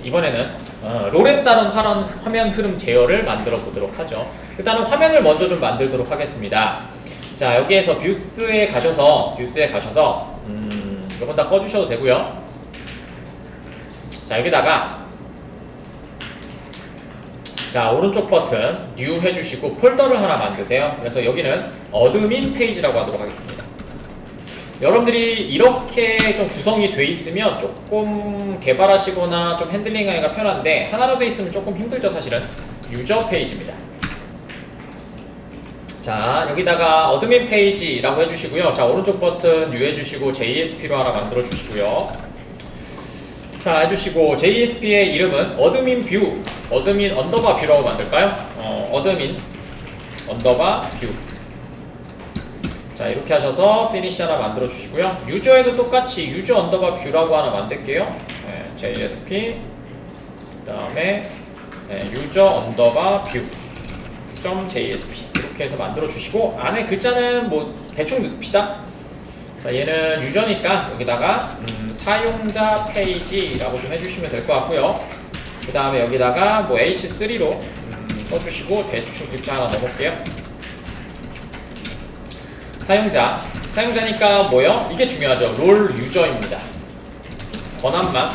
이번에는 롤에 따른 화면 흐름 제어를 만들어 보도록 하죠. 일단은 화면을 먼저 좀 만들도록 하겠습니다. 자, 여기에서 뷰스에 가셔서 요건 다 꺼주셔도 되고요. 자, 여기다가 자, 오른쪽 버튼 뉴 해주시고 폴더를 하나 만드세요. 그래서 여기는 어드민 페이지라고 하도록 하겠습니다. 여러분들이 이렇게 좀 구성이 돼 있으면 조금 개발하시거나 좀 핸들링하기가 편한데, 하나로 돼 있으면 조금 힘들죠. 사실은 유저 페이지입니다. 자, 여기다가 어드민 페이지라고 해주시고요. 자, 오른쪽 버튼 뉴 해주시고 JSP로 하나 만들어 주시고요. 자, 해주시고 JSP의 이름은 어드민 뷰, 어드민 언더바 뷰라고 만들까요? 어드민 언더바 뷰. 자, 이렇게 하셔서 피니시 하나 만들어 주시고요. 유저에도 똑같이 유저 언더바 뷰라고 하나 만들게요. 네, JSP 그 다음에 유저 언더바 뷰 .jsp 이렇게 해서 만들어 주시고, 안에 글자는 뭐 대충 넣읍시다. 자, 얘는 유저니까 여기다가 사용자 페이지라고 좀 해주시면 될 것 같고요. 그 다음에 여기다가 뭐 H3로 써주시고 대충 글자 하나 넣어볼게요. 사용자니까 뭐요? 이게 중요하죠. 롤 유저입니다. 권한만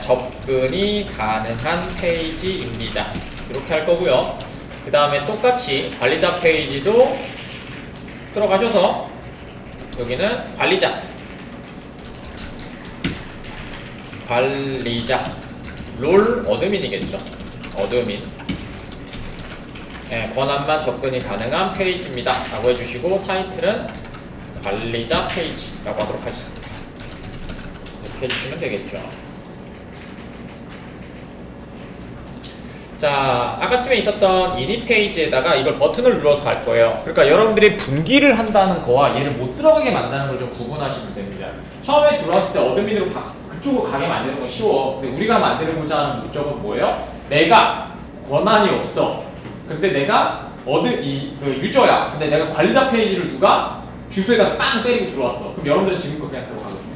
접근이 가능한 페이지입니다. 이렇게 할 거고요. 그 다음에 똑같이 관리자 페이지도 들어가셔서 여기는 관리자 롤 어드민이겠죠. 어드민 권한만 접근이 가능한 페이지입니다 라고 해주시고, 타이틀은 관리자 페이지라고 하도록 하겠습니다. 이렇게 해주시면 되겠죠. 자, 아까쯤에 있었던 이니 페이지에다가 이걸 버튼을 눌러서 갈 거예요. 그러니까 여러분들이 분기를 한다는 거와 얘를 못 들어가게 만드는 걸 좀 구분하시면 됩니다. 처음에 들어왔을 때 어드민으로 그쪽으로 가게 만드는 건 쉬워. 근데 우리가 만들고자 하는 목적은 뭐예요? 내가 권한이 없어. 근데 내가 유저야. 근데 내가 관리자 페이지를 누가 주소에다 빵 때리고 들어왔어. 그럼 여러분들은 지금껏 그냥 들어가거든요.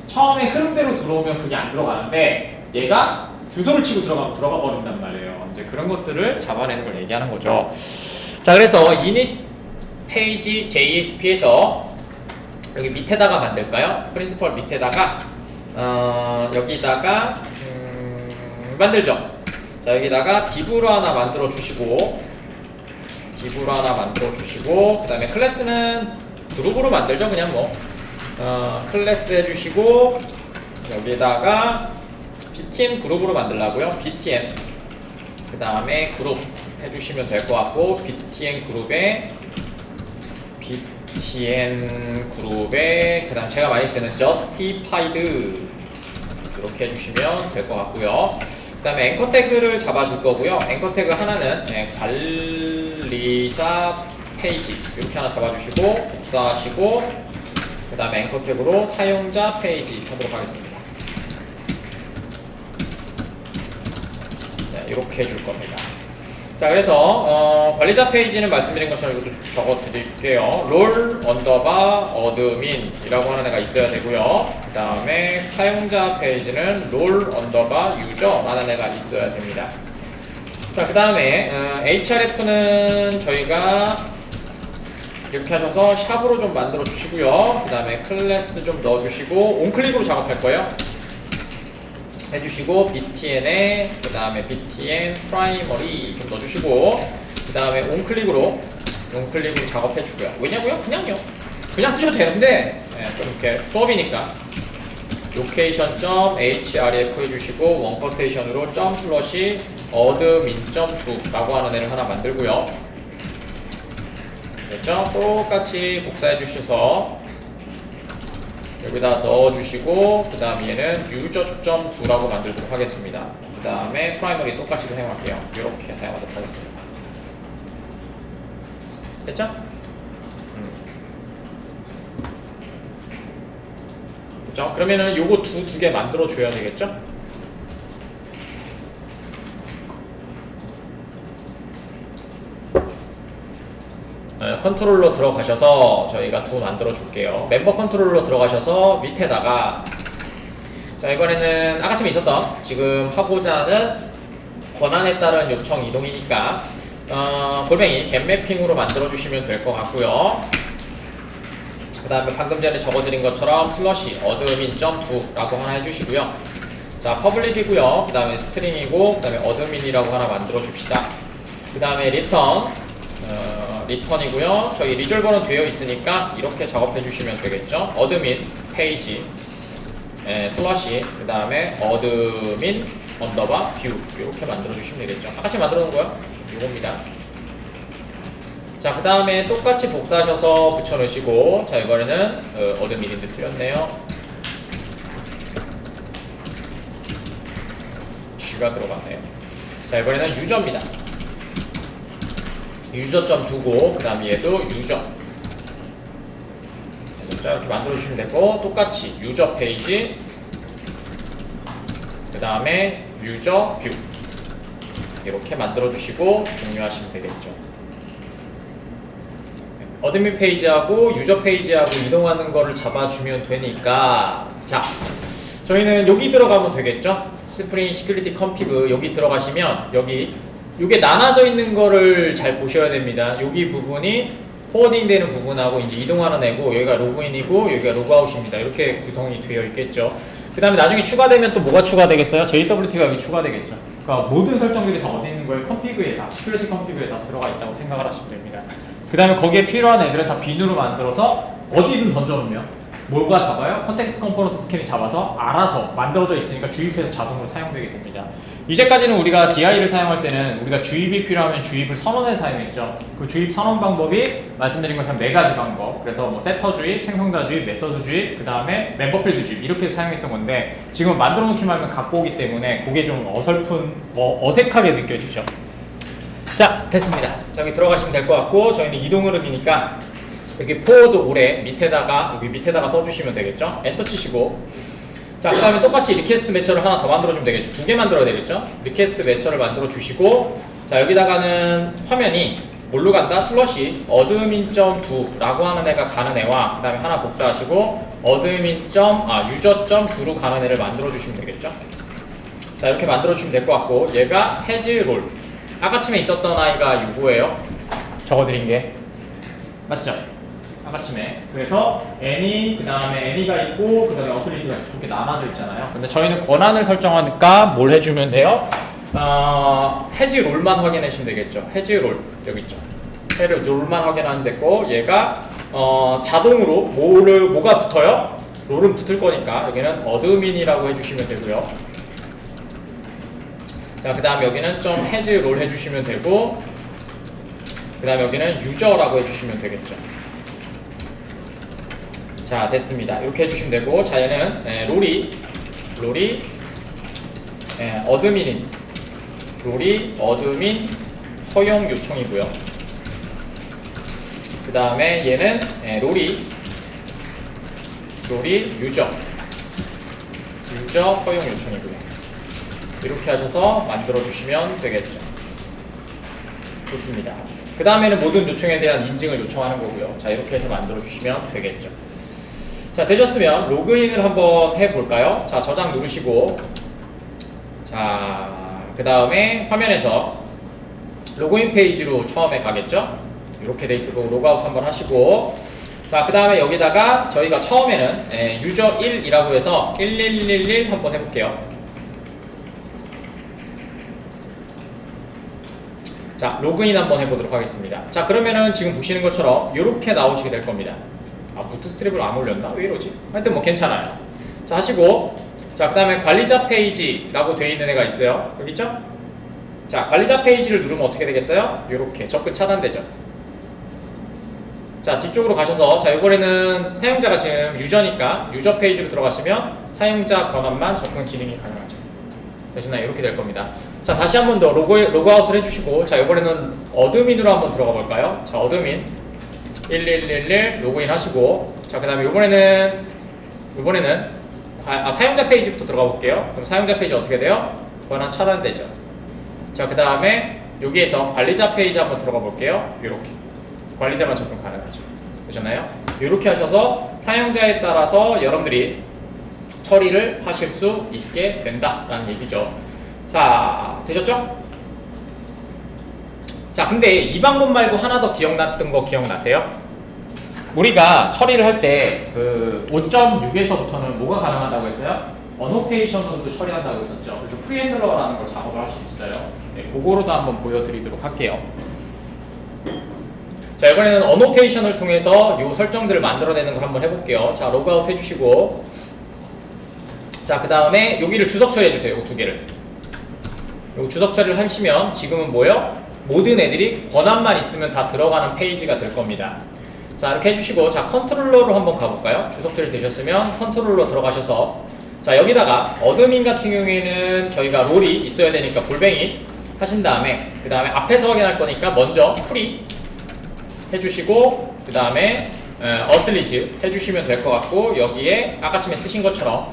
처음에 흐름대로 들어오면 그게 안 들어가는데, 얘가 주소를 치고 들어가면 들어가 버린단 말이에요. 이제 그런 것들을 잡아내는 걸 얘기하는 거죠. 자, 그래서 init 페이지 JSP에서 여기 밑에다가 만들까요? 프린시펄 밑에다가 여기다가 만들죠. 자, 여기다가 div로 하나 만들어 주시고, 그 다음에 클래스는 그룹으로 만들죠. 그냥 뭐 클래스 해주시고, 여기다가 BTN 그룹으로 만들라고요. BTN 그 다음에 그룹 해주시면 될 것 같고, BTN 그룹에 그 다음 제가 많이 쓰는 Justified 이렇게 해주시면 될 것 같고요. 그 다음에 앵커 태그를 잡아줄 거고요. 앵커 태그 하나는 관리자 페이지 이렇게 하나 잡아주시고 복사하시고, 그 다음에 앵커 태그로 사용자 페이지 하도록 하겠습니다. 이렇게 해줄 겁니다. 자, 그래서 관리자 페이지는 말씀드린 것처럼 이것도 적어 드릴게요. 롤 언더바 어드민 이라고 하는 애가 있어야 되고요. 그 다음에 사용자 페이지는 롤 언더바 유저 라는 애가 있어야 됩니다. 자, 그 다음에 href는 저희가 이렇게 하셔서 샵으로 좀 만들어 주시고요. 그 다음에 클래스 좀 넣어 주시고, 온클릭으로 작업할 거예요. 해주시고, btn에 그 다음에 btn 프라이머리 좀 넣어주시고, 그 다음에 온클릭으로 작업해주고요. 왜냐고요? 그냥 쓰셔도 되는데 좀 이렇게 수업이니까 location.href 해주시고, 원커테이션으로 ./admin.to 라고 하는 애를 하나 만들고요. 됐죠? 똑같이 복사해 주셔서 여기다 넣어주시고, 그 다음 얘는 user.do라고 만들도록 하겠습니다. 그 다음에 프라이머리 똑같이 사용할게요. 이렇게 사용하도록 하겠습니다. 됐죠? 됐죠? 그러면은 요거 두 개 만들어 줘야 되겠죠? 컨트롤러 들어가셔서 저희가 두 만들어 줄게요. 멤버 컨트롤러 들어가셔서 밑에다가 자, 이번에는 아까쯤에 있었던 지금 하고자 하는 권한에 따른 요청 이동이니까 골뱅이 겟매핑으로 만들어 주시면 될 것 같고요. 그 다음에 방금 전에 적어드린 것처럼 슬러시 어드민.to라고 하나 해주시고요. 자, 퍼블릭이고요. 그 다음에 스트링이고, 그 다음에 어드민이라고 하나 만들어 줍시다. 그 다음에 리턴이고요. 저희 리졸버는 되어 있으니까 이렇게 작업해 주시면 되겠죠. 어드민 페이지 슬러시 그 다음에 어드민 언더바 뷰 이렇게 만들어 주시면 되겠죠. 아까 만들어 놓은 거요? 이겁니다. 자, 그 다음에 똑같이 복사하셔서 붙여 넣으시고, 자, 이번에는 어드민인데 틀렸네요. G가 들어갔네요. 자, 이번에는 유저입니다. 유저점 두고, 그 다음 얘도 유저. 자, 이렇게 만들어 주시면 되고, 똑같이 유저 페이지, 그 다음에 유저 뷰 이렇게 만들어 주시고 종료하시면 되겠죠. 어드민 페이지하고 유저 페이지하고 이동하는 거를 잡아주면 되니까, 자, 저희는 여기 들어가면 되겠죠. 스프링 시큐리티 컴피그 여기 들어가시면 요게 나눠져 있는 거를 잘 보셔야 됩니다. 여기 부분이 포워딩 되는 부분하고 이제 이동하는 애고, 여기가 로그인이고 여기가 로그아웃입니다. 이렇게 구성이 되어 있겠죠. 그 다음에 나중에 추가되면 또 뭐가 추가되겠어요? JWT가 여기 추가되겠죠. 그러니까 모든 설정들이 다 어디 있는 거예요? 컴피그에 다, 시큐리티 컴피그에 다 들어가 있다고 생각을 하시면 됩니다. 그 다음에 거기에 필요한 애들은 다 빈으로 만들어서 어디든 던져놓으면 뭐가 잡아요? 컨텍스트 컴포넌트 스캔이 잡아서 알아서 만들어져 있으니까 주입해서 자동으로 사용되게 됩니다. 이제까지는 우리가 DI를 사용할 때는 우리가 주입이 필요하면 주입을 선언해서 사용했죠. 그 주입 선언 방법이 말씀드린 것처럼 4가지 방법, 그래서 뭐 세터 주입, 생성자 주입, 메서드 주입, 그 다음에 멤버필드 주입 이렇게 사용했던 건데, 지금 만들어 놓기만 하면 갖고 오기 때문에 그게 좀 어색하게 느껴지죠. 자, 됐습니다. 자, 여기 들어가시면 될 것 같고, 저희는 이동 흐름이니까 여기 포워드 오래 여기 밑에다가 써주시면 되겠죠. 엔터 치시고, 자, 그 다음에 똑같이 리퀘스트 매처를 하나 더 만들어주면 되겠죠. 2개 만들어야 되겠죠. 리퀘스트 매처를 만들어 주시고, 자, 여기다가는 화면이 뭘로 간다? 슬러시 어드민.do라고 하는 애가 가는 애와, 그 다음에 하나 복사하시고 유저.do로 가는 애를 만들어 주시면 되겠죠. 자, 이렇게 만들어 주시면 될 것 같고, 얘가 해즈롤, 아까쯤에 있었던 아이가 요거예요. 적어드린 게 맞죠? 아까쯤에. 그래서 any, 그 다음에 any가 있고, 그 다음에 어슬리티가 이렇게 남아져 있잖아요. 근데 저희는 권한을 설정하니까 뭘 해주면 돼요? 해지롤만 확인하시면 되겠죠. 해지롤 여기 있죠. 해지롤만 확인하면 되고, 얘가 자동으로 뭐가 붙어요? 롤은 붙을 거니까 여기는 어드민이라고 해주시면 되고요. 자, 그 다음 여기는 좀 해지롤 해주시면 되고, 그 다음 여기는 유저라고 해주시면 되겠죠. 자, 됐습니다. 이렇게 해주시면 되고, 자, 얘는 롤이 어드민 허용 요청이고요. 그 다음에 얘는 롤이 유저 허용 요청이고요. 이렇게 하셔서 만들어 주시면 되겠죠. 좋습니다. 그 다음에는 모든 요청에 대한 인증을 요청하는 거고요. 자, 이렇게 해서 만들어 주시면 되겠죠. 자, 되셨으면 로그인을 한번 해볼까요? 자, 저장 누르시고, 자, 그 다음에 화면에서 로그인 페이지로 처음에 가겠죠? 이렇게 돼 있고, 로그아웃 한번 하시고, 자, 그 다음에 여기다가 저희가 처음에는 유저 1이라고 해서 1111 한번 해볼게요. 자, 로그인 한번 해보도록 하겠습니다. 자, 그러면은 지금 보시는 것처럼 이렇게 나오시게 될 겁니다. 부트스트랩을 안 올렸나? 왜 이러지? 하여튼 뭐 괜찮아요. 자, 하시고, 자, 그 다음에 관리자 페이지라고 되어 있는 애가 있어요. 여기 있죠? 자, 관리자 페이지를 누르면 어떻게 되겠어요? 이렇게 접근 차단되죠. 자, 뒤쪽으로 가셔서, 자, 이번에는 사용자가 지금 유저니까 유저 페이지로 들어가시면 사용자 권한만 접근 기능이 가능하죠. 되시나요? 이렇게 될 겁니다. 자, 다시 한 번 더 로그아웃을 해주시고, 자, 이번에는 어드민으로 한번 들어가 볼까요? 자, 어드민 1111 로그인 하시고, 자, 그 다음에 이번에는 사용자 페이지부터 들어가 볼게요. 그럼 사용자 페이지 어떻게 돼요? 권한 차단되죠. 자, 그 다음에 여기에서 관리자 페이지 한번 들어가 볼게요. 이렇게 관리자만 접근 가능하죠. 되셨나요? 이렇게 하셔서 사용자에 따라서 여러분들이 처리를 하실 수 있게 된다라는 얘기죠. 자, 되셨죠? 자, 근데 이 방법 말고 하나 더 기억났던 거 기억나세요? 우리가 처리를 할 때 그 5.6에서부터는 뭐가 가능하다고 했어요? 어노테이션으로도 처리한다고 했었죠. 그래서 프리핸들러라는 걸 작업을 할 수 있어요. 네, 그거로도 한번 보여드리도록 할게요. 자, 이번에는 어노테이션을 통해서 이 설정들을 만들어내는 걸 한번 해볼게요. 자, 로그아웃 해주시고, 자, 그 다음에 여기를 주석 처리해주세요. 이 두 개를. 요 주석 처리를 하시면 지금은 뭐예요? 모든 애들이 권한만 있으면 다 들어가는 페이지가 될 겁니다. 자, 이렇게 해주시고, 자, 컨트롤러로 한번 가볼까요? 주석 처리 되셨으면 컨트롤러 들어가셔서, 자, 여기다가 어드민 같은 경우에는 저희가 롤이 있어야 되니까 골뱅이 하신 다음에, 그 다음에 앞에서 확인할 거니까 먼저 프리 해주시고, 그 다음에 어슬리즈 해주시면 될 것 같고, 여기에 아까 처음에 쓰신 것처럼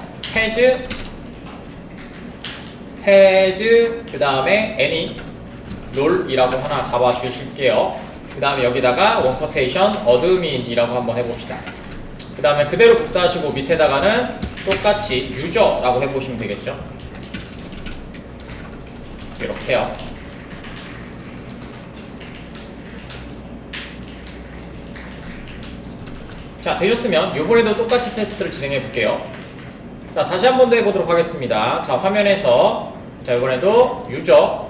해즈 그 다음에 any 롤이라고 하나 잡아 주실게요. 그 다음에 여기다가 원커테이션 어드민이라고 한번 해봅시다. 그 다음에 그대로 복사하시고 밑에다가는 똑같이 유저라고 해보시면 되겠죠. 이렇게요. 자, 되셨으면 이번에도 똑같이 테스트를 진행해 볼게요. 자, 다시 한 번 더 해보도록 하겠습니다. 자, 화면에서 자, 이번에도 유저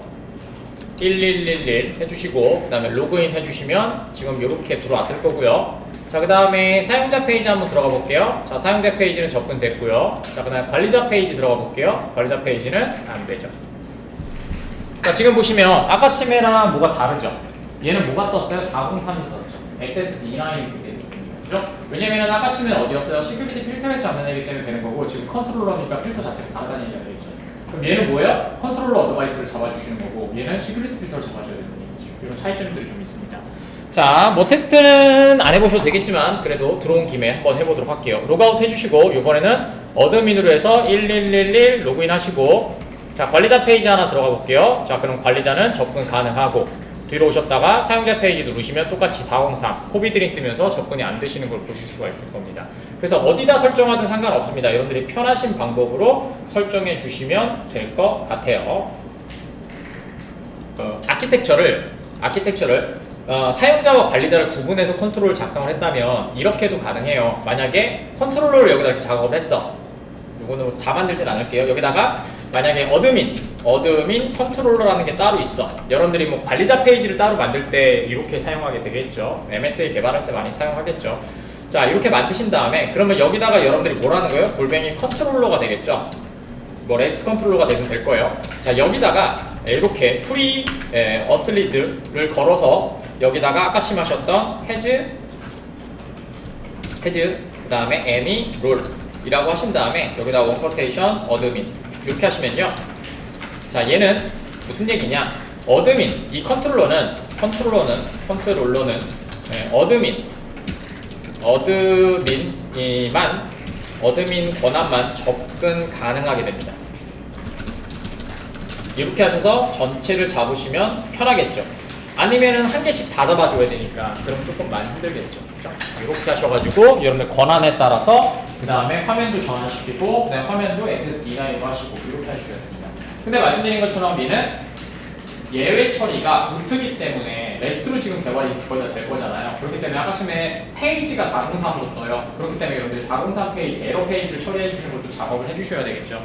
1111 해주시고, 그 다음에 로그인 해주시면 지금 이렇게 들어왔을 거고요. 자, 그 다음에 사용자 페이지 한번 들어가 볼게요. 자, 사용자 페이지는 접근됐고요. 자, 그 다음에 관리자 페이지 들어가 볼게요. 관리자 페이지는 안 되죠. 자, 지금 보시면 아까 침해랑 뭐가 다르죠? 얘는 뭐가 떴어요? 403이 떴죠. 액세스 D9이 되어 있습니다. 그죠? 왜냐면 아까 침해는 어디였어요? 시큐리티 필터에서 잡는 애기 때문에 되는 거고, 지금 컨트롤러니까 필터 자체가 다르다는 얘기가 되겠죠. 그럼 얘는 뭐예요? 컨트롤러 어드바이스를 잡아주시는 거고, 얘는 시큐리티 필터를 잡아줘야 되는 얘기죠. 이런 차이점들이 좀 있습니다. 자, 뭐 테스트는 안 해보셔도 되겠지만 그래도 들어온 김에 한번 해보도록 할게요. 로그아웃 해주시고, 이번에는 어드민으로 해서 1111 로그인 하시고, 자, 관리자 페이지 하나 들어가 볼게요. 자, 그럼 관리자는 접근 가능하고, 뒤로 오셨다가 사용자 페이지 누르시면 똑같이 403 코비드링 뜨면서 접근이 안 되시는 걸 보실 수가 있을 겁니다. 그래서 어디다 설정하든 상관없습니다. 여러분들이 편하신 방법으로 설정해 주시면 될 것 같아요. 아키텍처를 사용자와 관리자를 구분해서 컨트롤을 작성을 했다면 이렇게도 가능해요. 만약에 컨트롤러를 여기다 이렇게 작업을 했어. 이거는 다 만들진 않을게요. 여기다가 만약에 어드민 컨트롤러라는 게 따로 있어. 여러분들이 뭐 관리자 페이지를 따로 만들 때 이렇게 사용하게 되겠죠. MSA 개발할 때 많이 사용하겠죠. 자, 이렇게 만드신 다음에 그러면 여기다가 여러분들이 뭐라는 거예요? 골뱅이 컨트롤러가 되겠죠. 뭐 레스트 컨트롤러가 되면 될 거예요. 자, 여기다가 이렇게 프리 어슬리드를 걸어서 여기다가 아까 침하셨던 해즈 그 다음에 any 롤 이라고 하신 다음에 여기다 원커테이션 어드민 이렇게 하시면요. 자, 얘는 무슨 얘기냐? 어드민 이 컨트롤러는 어드민 권한만 접근 가능하게 됩니다. 이렇게 하셔서 전체를 잡으시면 편하겠죠. 아니면은 한 개씩 다 잡아줘야 되니까 그럼 조금 많이 힘들겠죠. 자, 이렇게 하셔가지고 여러분들 권한에 따라서 그 다음에 화면도 전환시키고 그 다음에 화면도 SSD라인으로 하시고 이렇게 하셔야 됩니다. 근데 말씀드린 것처럼 얘는 예외 처리가 루트기 때문에 레스트로 지금 개발이 거의 다 될 거잖아요. 그렇기 때문에 아까 전에 페이지가 403으로 떠요. 그렇기 때문에 여러분들 403 페이지, 에러 페이지를 처리해 주시는 것도 작업을 해 주셔야 되겠죠.